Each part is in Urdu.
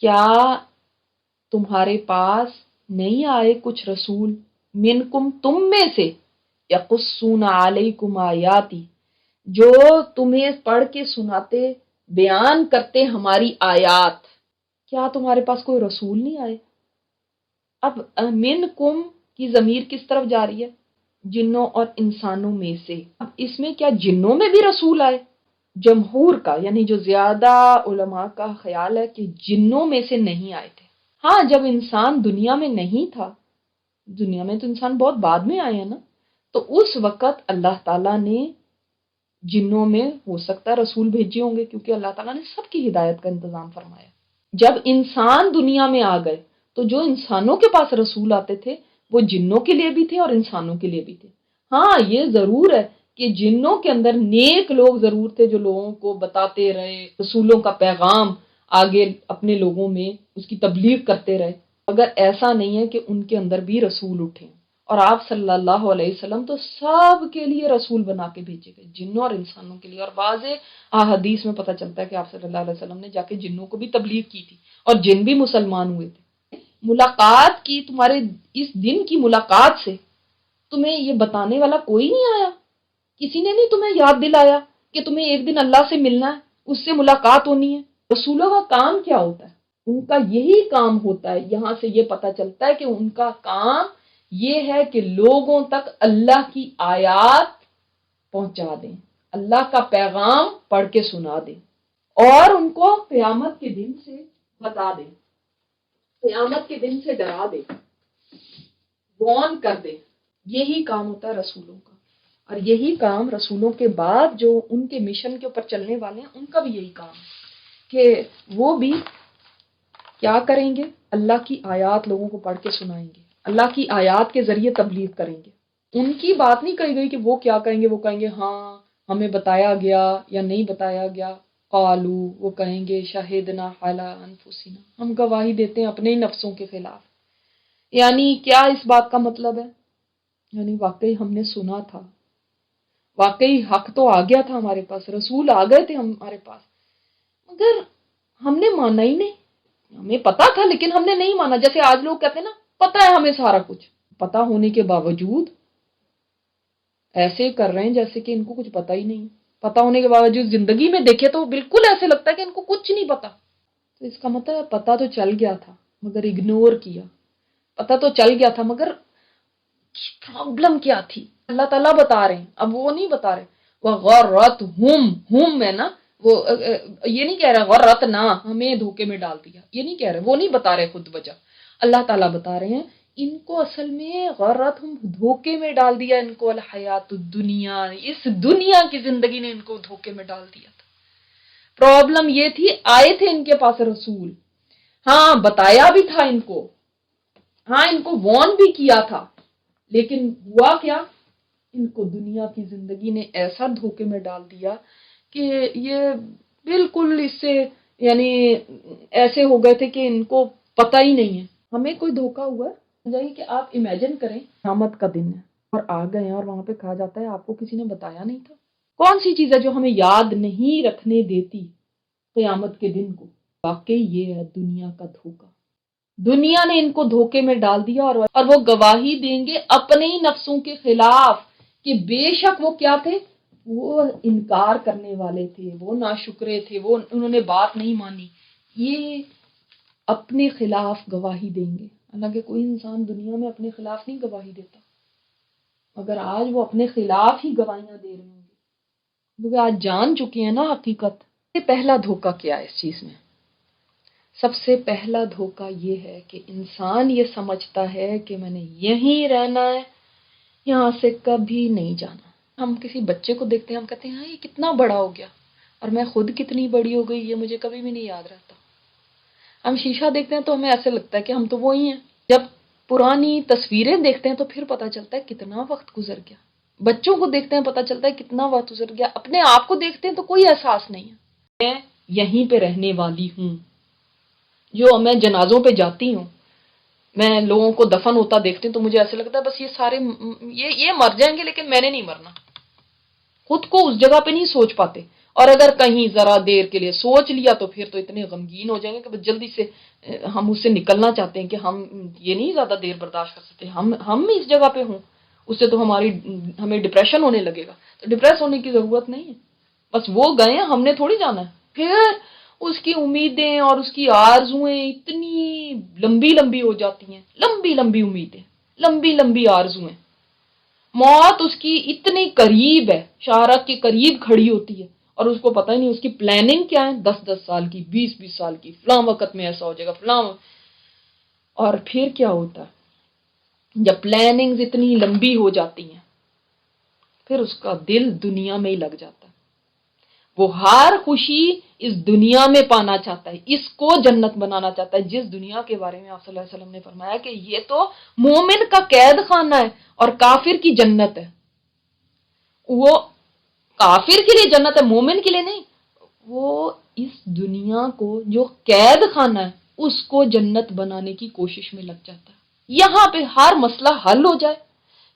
کیا تمہارے پاس نہیں آئے کچھ رسول منکم تم میں سے یقصون علیکم آیاتی جو تمہیں پڑھ کے سناتے بیان کرتے ہماری آیات؟ کیا تمہارے پاس کوئی رسول نہیں آئے؟ اب منکم کی ضمیر کس طرف جا رہی ہے؟ جنوں اور انسانوں میں سے۔ اب اس میں کیا جنوں میں بھی رسول آئے؟ جمہور کا یعنی جو زیادہ علماء کا خیال ہے کہ جنوں میں سے نہیں آئے تھے۔ ہاں جب انسان دنیا میں نہیں تھا، دنیا میں تو انسان بہت بعد میں آئے ہیں نا، تو اس وقت اللہ تعالیٰ نے جنوں میں ہو سکتا ہے رسول بھیجے ہوں گے، کیونکہ اللہ تعالیٰ نے سب کی ہدایت کا انتظام فرمایا۔ جب انسان دنیا میں آ گئے تو جو انسانوں کے پاس رسول آتے تھے وہ جنوں کے لیے بھی تھے اور انسانوں کے لیے بھی تھے۔ ہاں یہ ضرور ہے کہ جنوں کے اندر نیک لوگ ضرور تھے جو لوگوں کو بتاتے رہے، رسولوں کا پیغام آگے اپنے لوگوں میں اس کی تبلیغ کرتے رہے، مگر ایسا نہیں ہے کہ ان کے اندر بھی رسول اٹھے۔ اور آپ صلی اللہ علیہ وسلم تو سب کے لیے رسول بنا کے بھیجے گئے، جنوں اور انسانوں کے لیے۔ اور واضح احادیث میں پتہ چلتا ہے کہ آپ صلی اللہ علیہ وسلم نے جا کے جنوں کو بھی تبلیغ کی تھی اور جن بھی مسلمان ہوئے تھے۔ ملاقات کی، تمہارے اس دن کی ملاقات سے تمہیں یہ بتانے والا کوئی نہیں آیا؟ کسی نے نہیں تمہیں یاد دلایا کہ تمہیں ایک دن اللہ سے ملنا ہے، اس سے ملاقات ہونی ہے؟ رسولوں کا کام کیا ہوتا ہے؟ ان کا یہی کام ہوتا ہے۔ یہاں سے یہ پتہ چلتا ہے کہ ان کا کام یہ ہے کہ لوگوں تک اللہ کی آیات پہنچا دیں، اللہ کا پیغام پڑھ کے سنا دیں، اور ان کو قیامت کے دن سے بتا دیں، قیامت کے دن سے ڈرا دیں، وارن کر دیں۔ یہی کام ہوتا ہے رسولوں کا، اور یہی کام رسولوں کے بعد جو ان کے مشن کے اوپر چلنے والے ہیں ان کا بھی یہی کام ہے کہ وہ بھی کیا کریں گے؟ اللہ کی آیات لوگوں کو پڑھ کے سنائیں گے، اللہ کی آیات کے ذریعے تبلیغ کریں گے۔ ان کی بات نہیں کہی گئی کہ وہ کیا کہیں گے، وہ کہیں گے ہاں ہمیں بتایا گیا یا نہیں بتایا گیا۔ قالو، وہ کہیں گے شہدنا علی انفسنا، ہم گواہی دیتے ہیں اپنے ہی نفسوں کے خلاف۔ یعنی کیا اس بات کا مطلب ہے؟ یعنی واقعی ہم نے سنا تھا، واقعی حق تو آ گیا تھا ہمارے پاس، رسول آ گئے تھے ہمارے پاس، مگر ہم نے مانا ہی نہیں۔ ہمیں پتا تھا لیکن ہم نے نہیں مانا۔ جیسے آج لوگ کہتے ہیں نا پتا ہے ہمیں سارا کچھ، پتا ہونے کے باوجود ایسے کر رہے ہیں جیسے کہ ان کو کچھ پتا ہی نہیں۔ پتا ہونے کے باوجود زندگی میں دیکھے تو بالکل ایسے لگتا ہے کہ ان کو کچھ نہیں پتا۔ تو اس کا مطلب ہے پتا تو چل گیا تھا مگر اگنور کیا، پتا تو چل گیا تھا مگر پرابلم کیا تھی اللہ تعالیٰ بتا رہے ہیں، اب وہ نہیں بتا رہے۔ وَغَرَّتْهُمْ ہے نا، وہ یہ نہیں کہہ رہا غرت نہ ہمیں دھوکے میں ڈال دیا، یہ نہیں کہہ رہے، وہ نہیں بتا رہے خود وجہ، اللہ تعالیٰ بتا رہے ہیں ان کو اصل میں غرتہم دھوکے میں ڈال دیا ان کو، الحیات الدنیا، اس دنیا کی زندگی نے ان کو دھوکے میں ڈال دیا تھا۔ پرابلم یہ تھی آئے تھے ان کے پاس رسول، ہاں بتایا بھی تھا ان کو، ہاں ان کو وارن بھی کیا تھا، لیکن ہوا کیا؟ ان کو دنیا کی زندگی نے ایسا دھوکے میں ڈال دیا کہ یہ بالکل اس سے یعنی ایسے ہو گئے تھے کہ ان کو پتہ ہی نہیں ہے۔ ہمیں کوئی دھوکا ہوا ہے کہ آپ امیجن کریں قیامت کا دن ہے اور آ گئے ہیں اور وہاں پہ کہا جاتا ہے آپ کو کسی نے بتایا نہیں تھا۔ کون سی چیز ہے جو ہمیں یاد نہیں رکھنے دیتی قیامت کے دن کو؟ واقعی یہ ہے دنیا کا دھوکا۔ دنیا نے ان کو دھوکے میں ڈال دیا، اور وہ گواہی دیں گے اپنے ہی نفسوں کے خلاف کہ بے شک وہ کیا تھے، وہ انکار کرنے والے تھے، وہ ناشکرے تھے، وہ انہوں نے بات نہیں مانی۔ یہ اپنے خلاف گواہی دیں گے، حالانکہ کوئی انسان دنیا میں اپنے خلاف نہیں گواہی دیتا، مگر آج وہ اپنے خلاف ہی گواہیاں دے رہے ہوں گے کیونکہ آج جان چکے ہیں نا حقیقت۔ یہ پہلا دھوکا کیا ہے اس چیز میں؟ سب سے پہلا دھوکا یہ ہے کہ انسان یہ سمجھتا ہے کہ میں نے یہیں رہنا ہے، یہاں سے کبھی نہیں جانا۔ ہم کسی بچے کو دیکھتے ہیں، ہم کہتے ہیں ہاں یہ کتنا بڑا ہو گیا، اور میں خود کتنی بڑی ہو گئی، یہ مجھے کبھی بھی نہیں یاد رہتا۔ ہم شیشہ دیکھتے ہیں تو ہمیں ایسے لگتا ہے کہ ہم تو وہی ہیں۔ جب پرانی تصویریں دیکھتے ہیں تو پھر پتہ چلتا ہے کتنا وقت گزر گیا۔ بچوں کو دیکھتے ہیں پتہ چلتا ہے کتنا وقت گزر گیا۔ اپنے آپ کو دیکھتے ہیں تو کوئی احساس نہیں ہے۔ میں یہیں پہ رہنے والی ہوں۔ جو میں جنازوں پہ جاتی ہوں، میں لوگوں کو دفن ہوتا دیکھتی ہوں تو مجھے ایسے لگتا ہے بس یہ سارے یہ مر جائیں گے لیکن میں نے نہیں مرنا۔ خود کو اس جگہ پہ نہیں سوچ پاتے، اور اگر کہیں ذرا دیر کے لیے سوچ لیا تو پھر تو اتنے غمگین ہو جائیں گے کہ بس جلدی سے ہم اس سے نکلنا چاہتے ہیں کہ ہم یہ نہیں زیادہ دیر برداشت کر سکتے، ہم اس جگہ پہ ہوں، اس سے تو ہمیں ڈپریشن ہونے لگے گا، تو ڈپریس ہونے کی ضرورت نہیں ہے، بس وہ گئے ہیں، ہم نے تھوڑی جانا ہے۔ پھر اس کی امیدیں اور اس کی آرزویں اتنی لمبی لمبی ہو جاتی ہیں، لمبی لمبی امیدیں، لمبی لمبی آرزویں، موت اس کی اتنی قریب ہے، شارک کے قریب کھڑی ہوتی ہے، اور اس کو پتہ ہی نہیں اس کی پلاننگ کیا ہے، 10 سال کی، 20 سال کی، فلاں وقت میں ایسا ہو جائے گا، فلاں۔ اور پھر کیا ہوتا ہے جب پلاننگز اتنی لمبی ہو جاتی ہیں، پھر اس کا دل دنیا میں ہی لگ جاتا ہے، وہ ہر خوشی اس دنیا میں پانا چاہتا ہے، اس کو جنت بنانا چاہتا ہے، جس دنیا کے بارے میں آپ صلی اللہ علیہ وسلم نے فرمایا کہ یہ تو مومن کا قید خانہ ہے اور کافر کی جنت ہے۔ وہ کافر کے لیے جنت ہے، مومن کے لیے نہیں، وہ اس دنیا کو جو قید خانہ ہے اس کو جنت بنانے کی کوشش میں لگ جاتا ہے، یہاں پہ ہر مسئلہ حل ہو جائے،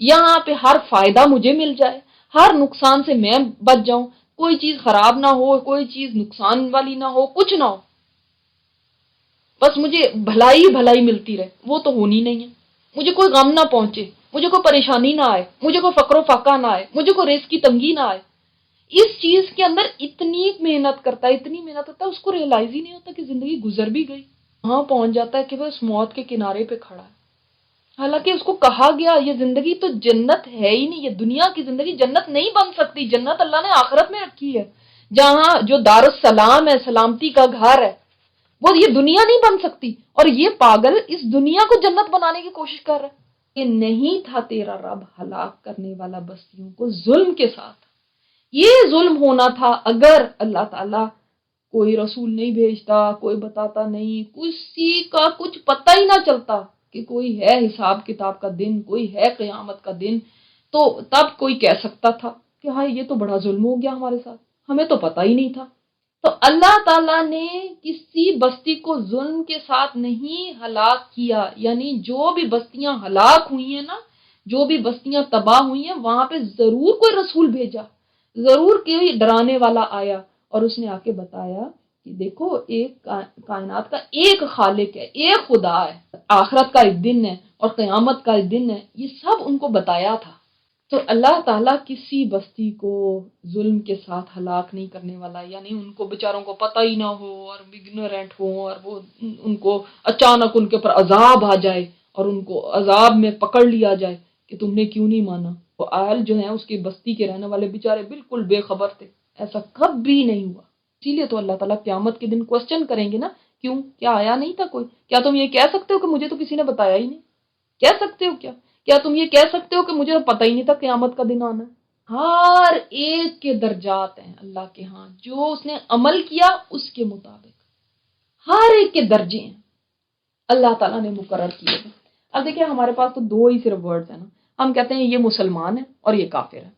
یہاں پہ ہر فائدہ مجھے مل جائے، ہر نقصان سے میں بچ جاؤں، کوئی چیز خراب نہ ہو، کوئی چیز نقصان والی نہ ہو، کچھ نہ ہو، بس مجھے بھلائی بھلائی ملتی رہے، وہ تو ہونی نہیں ہے، مجھے کوئی غم نہ پہنچے، مجھے کوئی پریشانی نہ آئے، مجھے کوئی فقر و فاقہ نہ آئے، مجھے کوئی رزق کی تنگی نہ آئے۔ اس چیز کے اندر اتنی محنت کرتا ہے، اتنی محنت کرتا ہے، اس کو ریئلائز ہی نہیں ہوتا کہ زندگی گزر بھی گئی، وہاں پہنچ جاتا ہے کہ وہ اس موت کے کنارے پہ کھڑا ہے، حالانکہ اس کو کہا گیا یہ زندگی تو جنت ہے ہی نہیں، یہ دنیا کی زندگی جنت نہیں بن سکتی، جنت اللہ نے آخرت میں رکھی ہے، جہاں جو دار السلام ہے، سلامتی کا گھر ہے، وہ یہ دنیا نہیں بن سکتی، اور یہ پاگل اس دنیا کو جنت بنانے کی کوشش کر رہا ہے۔ یہ نہیں تھا تیرا رب ہلاک کرنے والا بستیوں کو ظلم کے ساتھ، یہ ظلم ہونا تھا اگر اللہ تعالیٰ کوئی رسول نہیں بھیجتا، کوئی بتاتا نہیں، کسی کا کچھ پتہ ہی نہ چلتا کہ کوئی ہے حساب کتاب کا دن، کوئی ہے قیامت کا دن، تو تب کوئی کہہ سکتا تھا کہ ہاں یہ تو بڑا ظلم ہو گیا ہمارے ساتھ، ہمیں تو پتہ ہی نہیں تھا۔ تو اللہ تعالیٰ نے کسی بستی کو ظلم کے ساتھ نہیں ہلاک کیا، یعنی جو بھی بستیاں ہلاک ہوئی ہیں نا، جو بھی بستیاں تباہ ہوئی ہیں، وہاں پہ ضرور کوئی رسول بھیجا، ضرور کوئی ڈرانے والا آیا، اور اس نے آ کے بتایا کہ دیکھو ایک کائنات کا ایک خالق ہے، ایک خدا ہے، آخرت کا ایک دن ہے اور قیامت کا ایک دن ہے، یہ سب ان کو بتایا تھا۔ تو اللہ تعالیٰ کسی بستی کو ظلم کے ساتھ ہلاک نہیں کرنے والا، یعنی ان کو بیچاروں کو پتہ ہی نہ ہو اور اگنورینٹ ہو، اور وہ ان کو اچانک ان کے اوپر عذاب آ جائے اور ان کو عذاب میں پکڑ لیا جائے کہ تم نے کیوں نہیں مانا۔ وہ اہل جو ہیں اس کی بستی کے رہنے والے بیچارے بالکل بے خبر تھے، ایسا کبھی نہیں ہوا، اسی لیے تو اللہ تعالیٰ قیامت کے دن کوسچن کریں گے نا، کیوں، کیا آیا نہیں تھا کوئی؟ کیا تم یہ کہہ سکتے ہو کہ مجھے تو کسی نے بتایا ہی نہیں؟ کہہ سکتے ہو کیا؟ کیا تم یہ کہہ سکتے ہو کہ مجھے تو پتہ ہی نہیں تھا قیامت کا دن آنا ہے؟ ہر ایک کے درجات ہیں اللہ کے ہاں، جو اس نے عمل کیا اس کے مطابق ہر ایک کے درجے ہیں اللہ تعالیٰ نے مقرر کیے ہیں۔ اب دیکھیں ہمارے پاس تو دو ہی صرف ورڈز ہیں نا، ہم کہتے ہیں یہ مسلمان ہے اور یہ کافر ہے،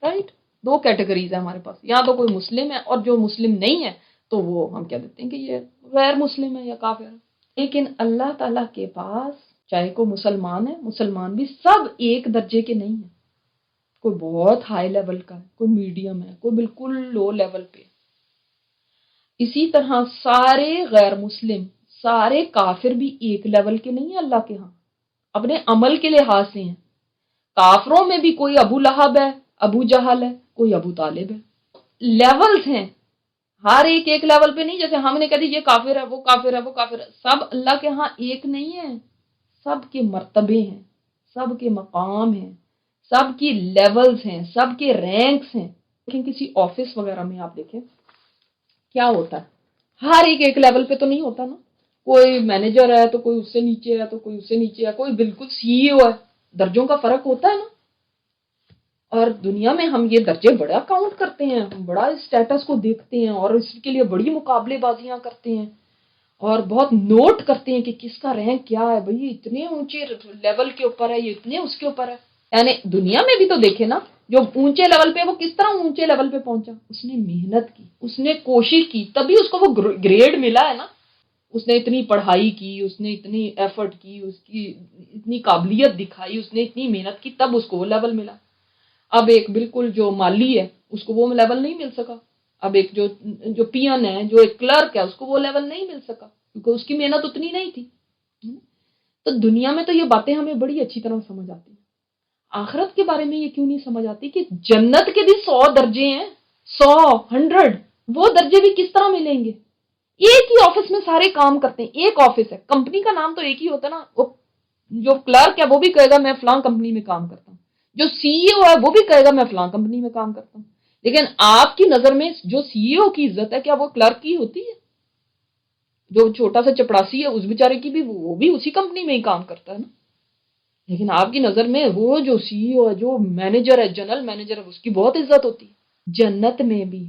رائٹ؟ دو کیٹیگریز ہیں ہمارے پاس، یا تو کوئی مسلم ہے اور جو مسلم نہیں ہے تو وہ ہم کہہ دیتے ہیں کہ یہ غیر مسلم ہے یا کافر ہے۔ لیکن اللہ تعالیٰ کے پاس چاہے کوئی مسلمان ہے، مسلمان بھی سب ایک درجے کے نہیں ہیں، کوئی بہت ہائی لیول کا ہے، کوئی میڈیم ہے، کوئی بالکل لو لیول پہ۔ اسی طرح سارے غیر مسلم، سارے کافر بھی ایک لیول کے نہیں ہیں اللہ کے ہاں، اپنے عمل کے لحاظ سے ہیں۔ کافروں میں بھی کوئی ابو لہب ہے، ابو جہل ہے، کوئی ابو طالب ہے، لیولز ہیں، ہر ایک ایک لیول پہ نہیں، جیسے ہم نے کہا یہ کافر ہے، وہ کافر ہے، وہ کافر ہے، سب اللہ کے ہاں ایک نہیں ہے، سب کے مرتبے ہیں، سب کے مقام ہیں، سب کی لیولز ہیں، سب کے رینکس ہیں۔ لیکن کسی آفس وغیرہ میں آپ دیکھیں کیا ہوتا ہے، ہر ایک ایک لیول پہ تو نہیں ہوتا نا، کوئی مینیجر ہے تو کوئی اس سے نیچے ہے، تو کوئی اس سے نیچے ہے، کوئی بالکل سی ای او ہے، درجوں کا فرق ہوتا ہے نا۔ اور دنیا میں ہم یہ درجے بڑا کاؤنٹ کرتے ہیں، ہم بڑا اسٹیٹس کو دیکھتے ہیں اور اس کے لیے بڑی مقابلے بازیاں کرتے ہیں اور بہت نوٹ کرتے ہیں کہ کس کا رینک کیا ہے، بھئی اتنے اونچے لیول کے اوپر ہے، یہ اتنے اس کے اوپر ہے۔ یعنی دنیا میں بھی تو دیکھیں نا، جو اونچے لیول پہ وہ کس طرح اونچے لیول پہ پہنچا، اس نے محنت کی، اس نے کوشش کی، تبھی اس کو وہ گریڈ ملا ہے نا۔ اس نے اتنی پڑھائی کی، اس نے اتنی ایفرٹ کی، اس کی اتنی قابلیت دکھائی، اس نے اتنی محنت کی، تب اس کو وہ لیول ملا۔ اب ایک بالکل جو مالی ہے اس کو وہ لیول نہیں مل سکا، اب ایک جو پین ہے، جو ایک کلرک ہے، اس کو وہ لیول نہیں مل سکا کیونکہ اس کی محنت اتنی نہیں تھی۔ تو دنیا میں تو یہ باتیں ہمیں بڑی اچھی طرح سمجھ آتی ہیں، آخرت کے بارے میں یہ کیوں نہیں سمجھ آتی کہ جنت کے بھی 100 درجے ہیں، 100، 100، وہ درجے بھی کس طرح ملیں گے؟ ایک ہی آفس میں سارے کام کرتے ہیں، ایک آفس ہے، کمپنی کا نام تو ایک ہی ہوتا ہے نا، وہ جو کلرک ہے وہ بھی کہے گا میں فلاں کمپنی میں کام کرتا ہوں، جو سی ای او ہے وہ بھی کہے گا میں فلاں کمپنی میں کام کرتا ہوں، لیکن آپ کی نظر میں جو سی ای او کی عزت ہے کیا وہ کلرک کی ہوتی ہے؟ جو چھوٹا سا چپڑاسی ہے اس بیچارے کی بھی، وہ بھی اسی کمپنی میں ہی کام کرتا ہے نا، لیکن آپ کی نظر میں وہ جو سی ای او ہے، جو مینیجر ہے، جنرل مینیجر ہے، اس کی بہت عزت ہوتی ہے۔ جنت میں بھی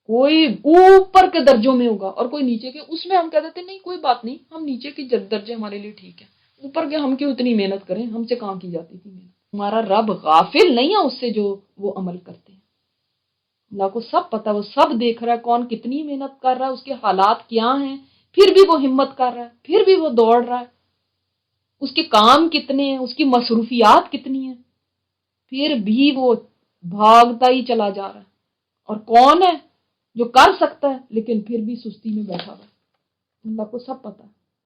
کوئی اوپر کے درجوں میں ہوگا اور کوئی نیچے کے، اس میں ہم کہہ دیتے نہیں کوئی بات نہیں، ہم نیچے کے درجے ہمارے لیے ٹھیک ہے، اوپر کے ہم کیوں اتنی محنت کریں، ہم سے کہاں کی جاتی تھی محنت۔ ہمارا رب غافل نہیں ہے اس سے جو وہ عمل کرتے ہیں، اللہ کو سب پتا، وہ سب دیکھ رہا ہے کون کتنی محنت کر رہا ہے، اس کے حالات کیا ہیں، پھر بھی وہ ہمت کر رہا ہے، پھر بھی وہ دوڑ رہا ہے، اس کے کام کتنے ہیں، اس کی مصروفیات کتنی ہیں، پھر بھی وہ بھاگتا ہی چلا جا رہا ہے۔ اور کون ہے جو کر سکتا ہے لیکن پھر بھی سستی میں بیٹھا ہوا ہے؟ اللہ کو سب پتا ہے۔